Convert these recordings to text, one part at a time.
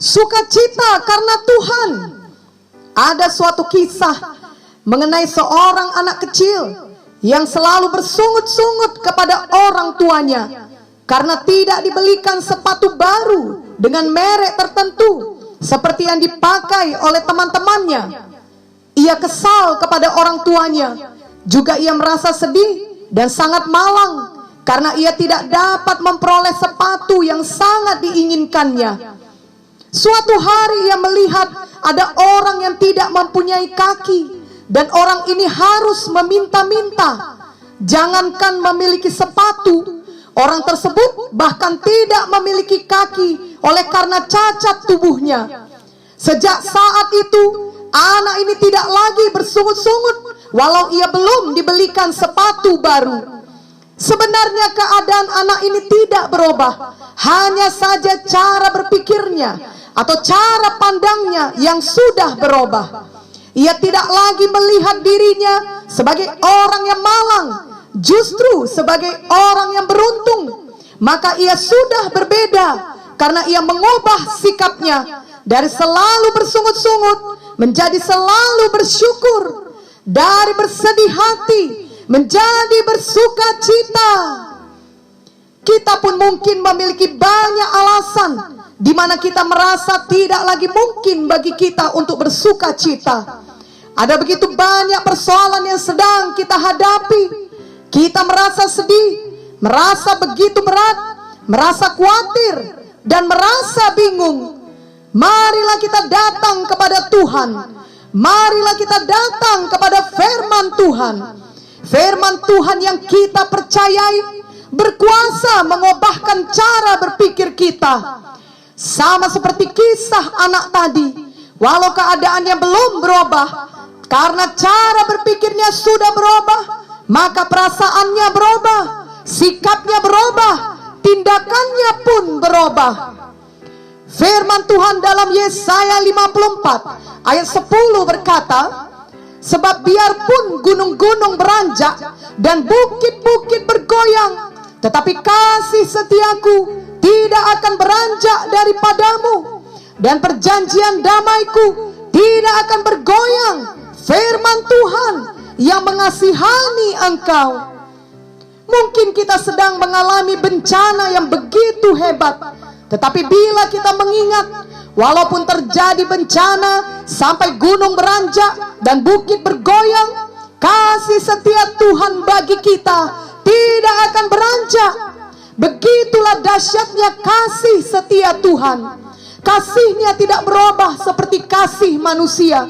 Sukacita karena Tuhan. Ada suatu kisah mengenai seorang anak kecil yang selalu bersungut-sungut kepada orang tuanya karena tidak dibelikan sepatu baru dengan merek tertentu seperti yang dipakai oleh teman-temannya. Ia kesal kepada orang tuanya. Juga ia merasa sedih dan sangat malang karena ia tidak dapat memperoleh sepatu yang sangat diinginkannya. Suatu hari ia melihat ada orang yang tidak mempunyai kaki, dan orang ini harus meminta-minta. Jangankan memiliki sepatu, orang tersebut bahkan tidak memiliki kaki oleh karena cacat tubuhnya. Sejak saat itu, anak ini tidak lagi bersungut-sungut walau ia belum dibelikan sepatu baru. Sebenarnya keadaan anak ini tidak berubah, hanya saja cara berpikirnya atau cara pandangnya yang sudah berubah. Ia tidak lagi melihat dirinya sebagai orang yang malang, justru sebagai orang yang beruntung. Maka ia sudah berbeda karena ia mengubah sikapnya dari selalu bersungut-sungut menjadi selalu bersyukur, dari bersedih hati menjadi bersuka cita. Kita pun mungkin memiliki banyak alasan di mana kita merasa tidak lagi mungkin bagi kita untuk bersuka cita. Ada begitu banyak persoalan yang sedang kita hadapi. Kita merasa sedih, merasa begitu berat, merasa khawatir, dan merasa bingung. Marilah kita datang kepada Tuhan. Marilah kita datang kepada firman Tuhan. Firman Tuhan yang kita percayai berkuasa mengubahkan cara berpikir kita. Sama seperti kisah anak tadi, walau keadaannya belum berubah, karena cara berpikirnya sudah berubah, maka perasaannya berubah, sikapnya berubah, tindakannya pun berubah. Firman Tuhan dalam Yesaya 54 ayat 10 berkata, sebab biarpun gunung-gunung beranjak dan bukit-bukit bergoyang, tetapi kasih setiaku tidak akan beranjak daripadamu, dan perjanjian damaiku tidak akan bergoyang. Firman Tuhan yang mengasihani engkau. Mungkin kita sedang mengalami bencana yang begitu hebat, tetapi bila kita mengingat, walaupun terjadi bencana sampai gunung beranjak dan bukit bergoyang, kasih setia Tuhan bagi kita tidak akan beranjak. Begitulah dahsyatnya kasih setia Tuhan. Kasihnya tidak berubah seperti kasih manusia.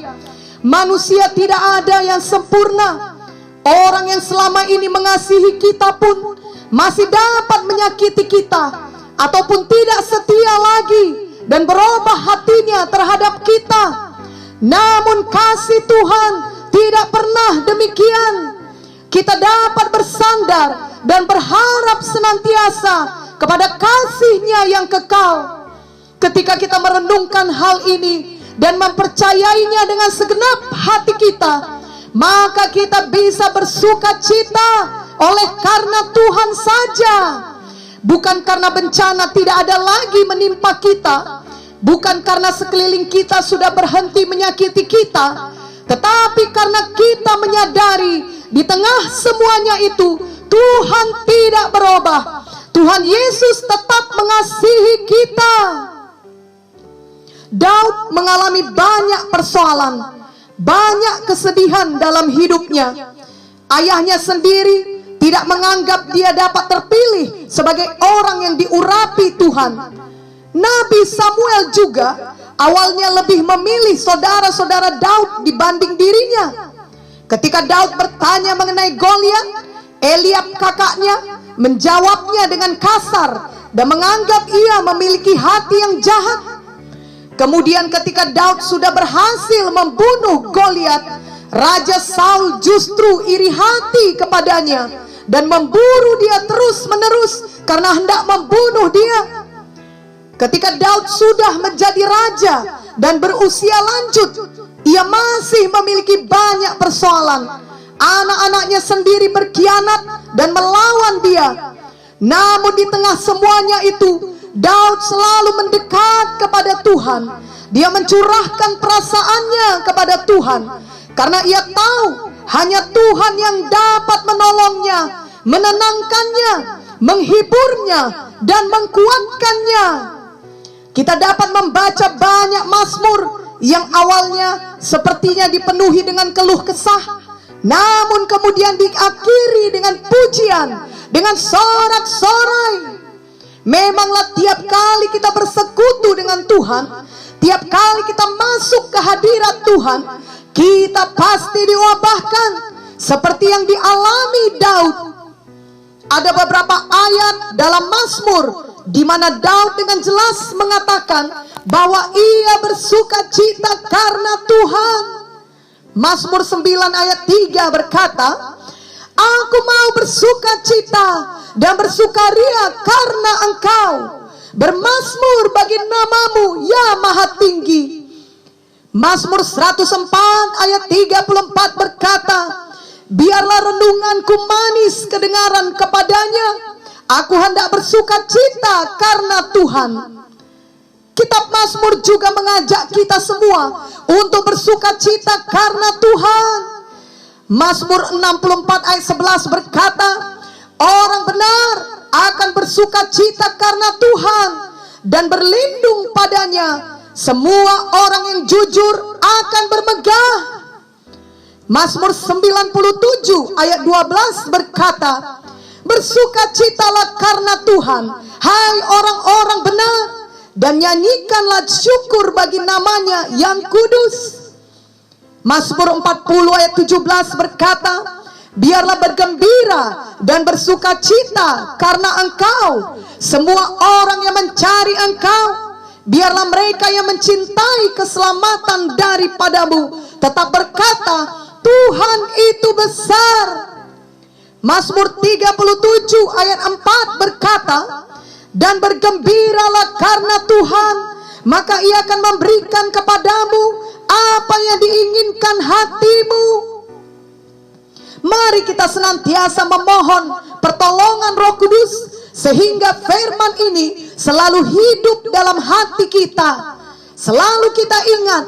Manusia tidak ada yang sempurna. Orang yang selama ini mengasihi kita pun masih dapat menyakiti kita, ataupun tidak setia lagi dan berubah hatinya terhadap kita. Namun kasih Tuhan tidak pernah demikian. Kita dapat bersandar dan berharap senantiasa kepada kasih-Nya yang kekal. Ketika kita merenungkan hal ini dan mempercayainya dengan segenap hati kita, maka kita bisa bersuka cita oleh karena Tuhan saja. Bukan karena bencana tidak ada lagi menimpa kita, bukan karena sekeliling kita sudah berhenti menyakiti kita, tetapi karena kita menyadari di tengah semuanya itu Tuhan tidak berubah. Tuhan Yesus tetap mengasihi kita. Daud mengalami banyak persoalan, banyak kesedihan dalam hidupnya. Ayahnya sendiri tidak menganggap dia dapat terpilih sebagai orang yang diurapi Tuhan. Nabi Samuel juga awalnya lebih memilih saudara-saudara Daud dibanding dirinya. Ketika Daud bertanya mengenai Goliat, Eliab kakaknya menjawabnya dengan kasar dan menganggap ia memiliki hati yang jahat. Kemudian ketika Daud sudah berhasil membunuh Goliat, Raja Saul justru iri hati kepadanya dan memburu dia terus-menerus karena hendak membunuh dia. Ketika Daud sudah menjadi raja dan berusia lanjut, ia masih memiliki banyak persoalan. Anak-anaknya sendiri berkhianat dan melawan dia. Namun di tengah semuanya itu, Daud selalu mendekat kepada Tuhan. Dia mencurahkan perasaannya kepada Tuhan, karena ia tahu hanya Tuhan yang dapat menolongnya, menenangkannya, menghiburnya, dan mengkuatkannya. Kita dapat membaca banyak mazmur yang awalnya sepertinya dipenuhi dengan keluh kesah, namun kemudian diakhiri dengan pujian, dengan sorak-sorai. Memanglah tiap kali kita bersekutu dengan Tuhan, tiap kali kita masuk ke hadirat Tuhan, kita pasti diwabahkan seperti yang dialami Daud. Ada beberapa ayat dalam Mazmur di mana Daud dengan jelas mengatakan bahwa ia bersuka cita karena Tuhan. Mazmur 9 ayat 3 berkata, "Aku mau bersuka cita dan bersukaria karena Engkau, bermazmur bagi namamu ya Maha Tinggi." Mazmur 104 ayat 34 berkata, "Biarlah renunganku manis kedengaran kepadanya, aku hendak bersuka cita karena Tuhan." Kitab Mazmur juga mengajak kita semua untuk bersuka cita karena Tuhan. Mazmur 64 ayat 11 berkata, "Orang benar akan bersuka cita karena Tuhan dan berlindung padanya. Semua orang yang jujur akan bermegah." Mazmur 97 ayat 12 berkata, "Bersukacitalah karena Tuhan, hai orang-orang benar, dan nyanyikanlah syukur bagi namanya yang kudus." Mazmur 40 ayat 17 berkata, "Biarlah bergembira dan bersukacita karena Engkau, semua orang yang mencari Engkau. Biarlah mereka yang mencintai keselamatan daripadamu tetap berkata, Tuhan itu besar." Mazmur 37 ayat 4 berkata, "Dan bergembiralah karena Tuhan, maka Ia akan memberikan kepadamu apa yang diinginkan hatimu." Mari kita senantiasa memohon pertolongan Roh Kudus, sehingga firman ini selalu hidup dalam hati kita, selalu kita ingat,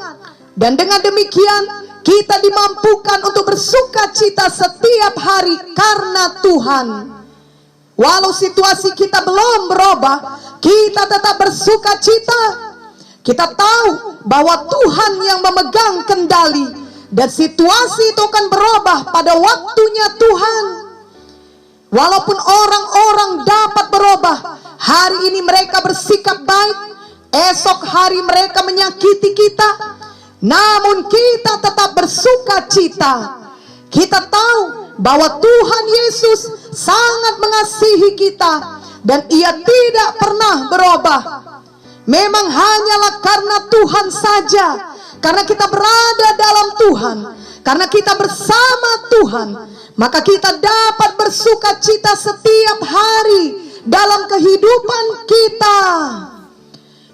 dan dengan demikian kita dimampukan untuk bersuka cita setiap hari karena Tuhan. Walau situasi kita belum berubah, kita tetap bersuka cita. Kita tahu bahwa Tuhan yang memegang kendali, dan situasi itu akan berubah pada waktunya Tuhan. Walaupun orang-orang dapat berubah, hari ini mereka bersikap baik, esok hari mereka menyakiti kita, namun kita tetap bersuka cita. Kita tahu bahwa Tuhan Yesus sangat mengasihi kita, dan Ia tidak pernah berubah. Memang hanyalah karena Tuhan saja, karena kita berada dalam Tuhan, karena kita bersama Tuhan, maka kita dapat bersuka cita setiap hari dalam kehidupan kita.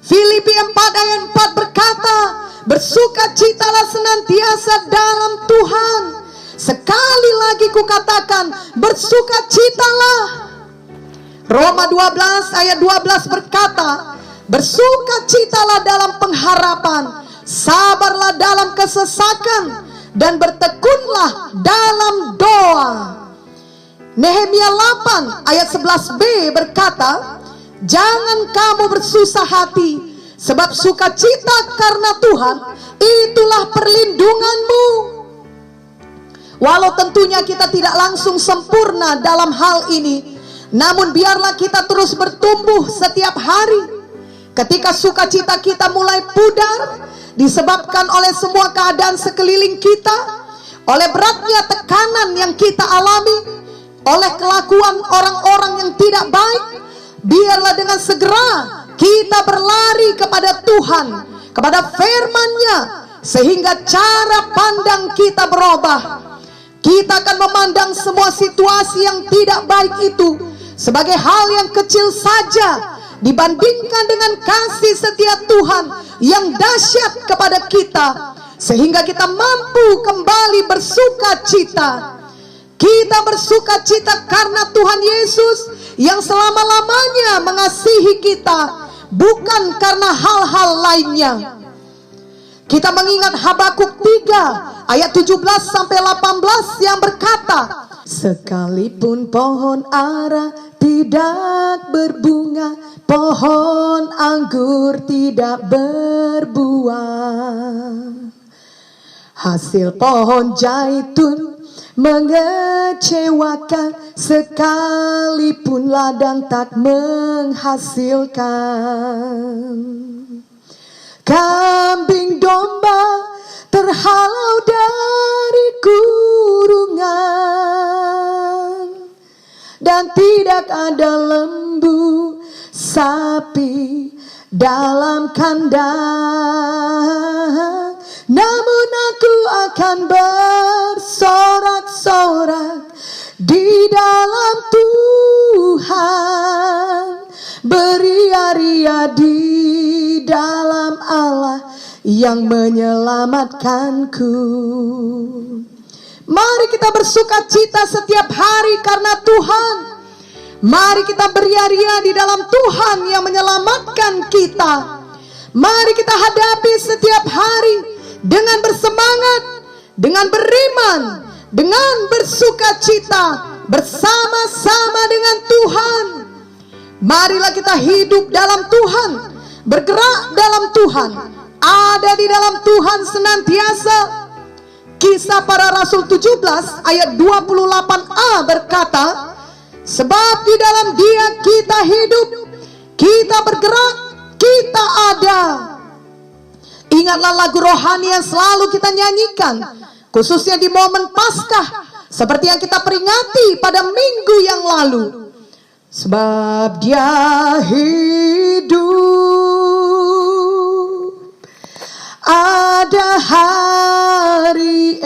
Filipi 4 ayat 4 berkata, "Bersukacitalah senantiasa dalam Tuhan." Sekali lagi kukatakan, bersukacitalah. Roma 12 ayat 12 berkata, "Bersukacitalah dalam pengharapan, sabarlah dalam kesesakan, dan bertekunlah dalam doa." Nehemia 8 ayat 11b berkata, "Jangan kamu bersusah hati, sebab sukacita karena Tuhan itulah perlindunganmu." Walau tentunya kita tidak langsung sempurna dalam hal ini, namun biarlah kita terus bertumbuh setiap hari. Ketika sukacita kita mulai pudar disebabkan oleh semua keadaan sekeliling kita, oleh beratnya tekanan yang kita alami, oleh kelakuan orang-orang yang tidak baik, biarlah dengan segera kita berlari kepada Tuhan, kepada firman-Nya, sehingga cara pandang kita berubah. Kita akan memandang semua situasi yang tidak baik itu sebagai hal yang kecil saja dibandingkan dengan kasih setia Tuhan yang dahsyat kepada kita, sehingga kita mampu kembali bersuka cita. Kita bersuka cita karena Tuhan Yesus yang selama-lamanya mengasihi kita, bukan karena hal-hal lainnya. Kita mengingat Habakuk 3 ayat 17 sampai 18 yang berkata, sekalipun pohon ara tidak berbunga, pohon anggur tidak berbuah, hasil pohon zaitun mengecewakan, sekalipun ladang tak menghasilkan. Kambing domba terhalau dari kurungan, dan tidak ada lembu sapi dalam kandang. Namun aku akan bersorak-sorak di dalam Tuhan, beria-ria di dalam Allah yang menyelamatkanku. Mari kita bersuka cita setiap hari karena Tuhan. Mari kita beria-ria di dalam Tuhan yang menyelamatkan kita. Mari kita hadapi setiap hari dengan bersemangat, dengan beriman, dengan bersuka cita bersama-sama dengan Tuhan. Marilah kita hidup dalam Tuhan, bergerak dalam Tuhan, ada di dalam Tuhan senantiasa. Kisah Para Rasul 17 ayat 28a berkata, sebab di dalam Dia kita hidup, kita bergerak, kita ada. Ingatlah lagu rohani yang selalu kita nyanyikan, khususnya di momen Paskah, seperti yang kita peringati pada minggu yang lalu. Sebab Dia hidup, ada hari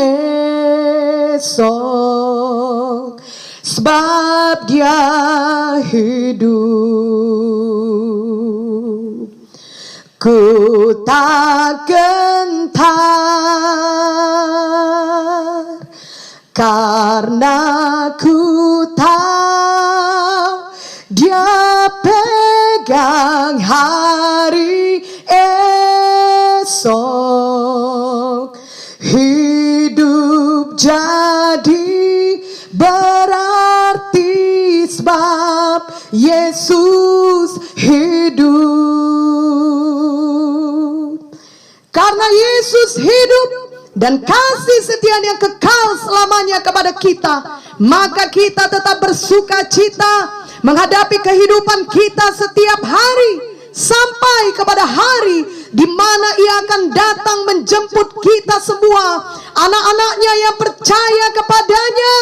esok. Sebab Dia hidup, ku tak gentar, karena ku tahu Dia pegang hari esok. Hidup jadi berarti sebab Yesus hidup. Karena Yesus hidup dan kasih setia yang kekal selamanya kepada kita, maka kita tetap bersuka cita menghadapi kehidupan kita setiap hari, sampai kepada hari di mana Ia akan datang menjemput kita semua, anak-anaknya yang percaya kepadanya.